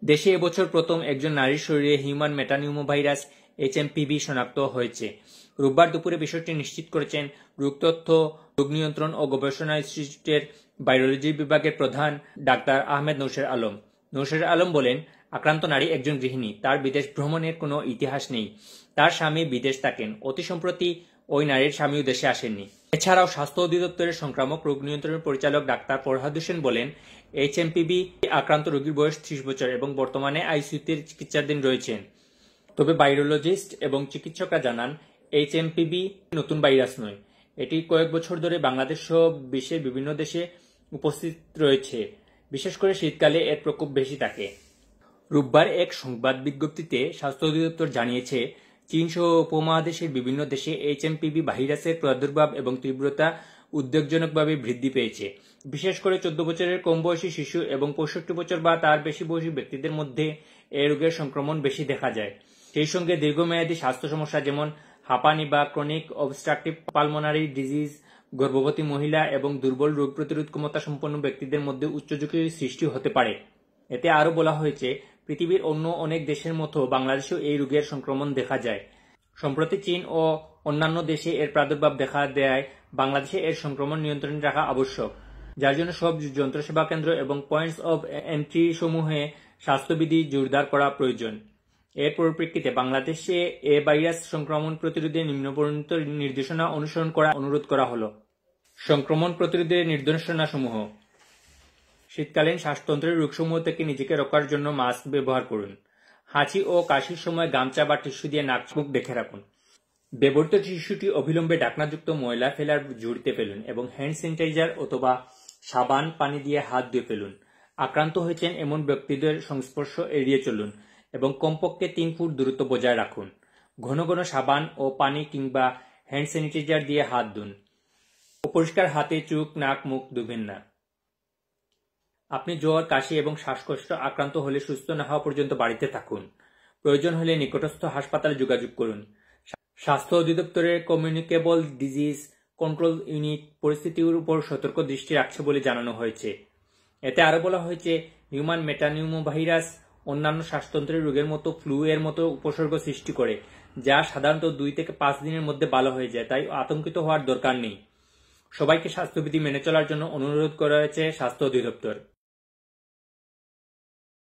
দেশে এবছর প্রথম একজন নারীর শরীরে হিউম্যান মেটানিউমোভাইরাস এইচএমপিভি শনাক্ত হয়েছে। রোববার দুপুরে বিষয়টি নিশ্চিত করেছেন রোগতথ্য, রোগ নিয়ন্ত্রণ ও গবেষণা ইনস্টিটিউটের ভাইরোলজি বিভাগের প্রধান ডাক্তার আহমেদ নৌশের আলম। নৌশের আলম বলেন, আক্রান্ত নারী একজন গৃহিণী, তার বিদেশ ভ্রমণের কোনো ইতিহাস নেই। তার স্বামী বিদেশ থাকেন। অতি সম্প্রতি ওই নারীর স্বামীও দেশে আসেননি। এছাড়াও স্বাস্থ্য অধিদপ্তরের সংক্রামক রোগ নিয়ন্ত্রণ পরিচালক ডাক্তার ফরহাদ হোসেন বলেন, এইচএমপিভি আক্রান্ত রোগীর বয়স 30 বছর এবং বর্তমানে আইসিইউতে চিকিৎসাধীন রয়েছেন। তবে ভাইরোলজিস্ট এবং চিকিৎসকরা জানান, এইচএমপিভি নতুন ভাইরাস নয়। এটি কয়েক বছর ধরে বাংলাদেশ সহ বিশ্বের বিভিন্ন দেশে উপস্থিত রয়েছে। বিশেষ করে শীতকালে এর প্রকোপ বেশি থাকে। রোববার এক সংবাদ বিজ্ঞপ্তিতে স্বাস্থ্য অধিদপ্তর জানিয়েছে, চীন সহ উপমহাদেশের বিভিন্ন দেশে এইচএমপিভি ভাইরাসের প্রাদুর্ভাব এবং তীব্রতা উদ্বেগজনকভাবে বৃদ্ধি পেয়েছে। বিশেষ করে 14 বছরের কম বয়সী শিশু এবং 65 বছর বা তার বেশি বয়সী ব্যক্তিদের মধ্যে এই রোগের সংক্রমণ বেশি দেখা যায়। সেই সঙ্গে দীর্ঘমেয়াদী স্বাস্থ্য সমস্যা যেমন হাঁপানি বা ক্রনিক অবস্ট্রাকটিভ পালমোনারি ডিজিজ, গর্ভবতী মহিলা এবং দুর্বল রোগ প্রতিরোধ ক্ষমতা সম্পন্ন ব্যক্তিদের মধ্যে উচ্চ ঝুঁকির সৃষ্টি হতে পারে। এতে আরও বলা হয়েছে, পৃথিবীর অন্য অনেক দেশের মতো বাংলাদেশেও এই রোগের সংক্রমণ দেখা যায়। সম্প্রতি চীন ও অন্যান্য দেশে এর প্রাদুর্ভাব দেখা দেয় বাংলাদেশে এর সংক্রমণ নিয়ন্ত্রণে রাখা আবশ্যক, যার জন্য সব যন্ত্রসেবা কেন্দ্র এবং পয়েন্টস অব এন্ট্রি সমূহে স্বাস্থ্যবিধি জোরদার করা প্রয়োজন। এর পরিপ্রেক্ষিতে বাংলাদেশে এ ভাইরাস সংক্রমণ প্রতিরোধে নিম্নবর্ণিত নির্দেশনা অনুসরণ করা অনুরোধ করা হলো। সংক্রমণ প্রতিরোধের নির্দেশনাসমূহ: শীতকালীন শ্বাসতন্ত্রের রোগসমূহ থেকে নিজেকে রক্ষার জন্য মাস্ক ব্যবহার করুন। হাঁচি ও কাশির সময় গামছা বা টিস্যু দিয়ে নাক মুখ ঢেকে রাখুন। ব্যবহৃত টিস্যুটি অবিলম্বে ঢাকনাযুক্ত ময়লা ফেলার ঝুড়িতে ফেলুন এবং হ্যান্ড স্যানিটাইজার অথবা সাবান পানি দিয়ে হাত ধুয়ে ফেলুন। আক্রান্ত হয়েছেন এমন ব্যক্তিদের সংস্পর্শ এড়িয়ে চলুন এবং কমপক্ষে 3 ফুট দূরত্ব বজায় রাখুন। ঘন ঘন সাবান ও পানি কিংবা হ্যান্ড স্যানিটাইজার দিয়ে হাত ধুন। অপরিষ্কার হাতে চোখ, নাক, মুখ ধুবেন না। আপনি জ্বর, কাশি এবং শ্বাসকষ্ট আক্রান্ত হলে সুস্থ না হওয়া পর্যন্ত বাড়িতে থাকুন। প্রয়োজন হলে নিকটস্থ হাসপাতালে যোগাযোগ করুন। স্বাস্থ্য অধিদপ্তরের কমিউনিকেবল ডিজিজ কন্ট্রোল ইউনিট পরিস্থিতির উপর সতর্ক দৃষ্টি রাখছে বলে জানানো হয়েছে। এতে আরও বলা হয়েছে, হিউম্যান মেটানিউমোভাইরাস অন্যান্য শ্বাসতন্ত্রের রোগের মতো ফ্লু এর মতো উপসর্গ সৃষ্টি করে, যা সাধারণত 2 থেকে 5 দিনের মধ্যে ভালো হয়ে যায়। তাই আতঙ্কিত হওয়ার দরকার নেই। সবাইকে স্বাস্থ্যবিধি মেনে চলার জন্য অনুরোধ করা হয়েছে স্বাস্থ্য অধিদপ্তর।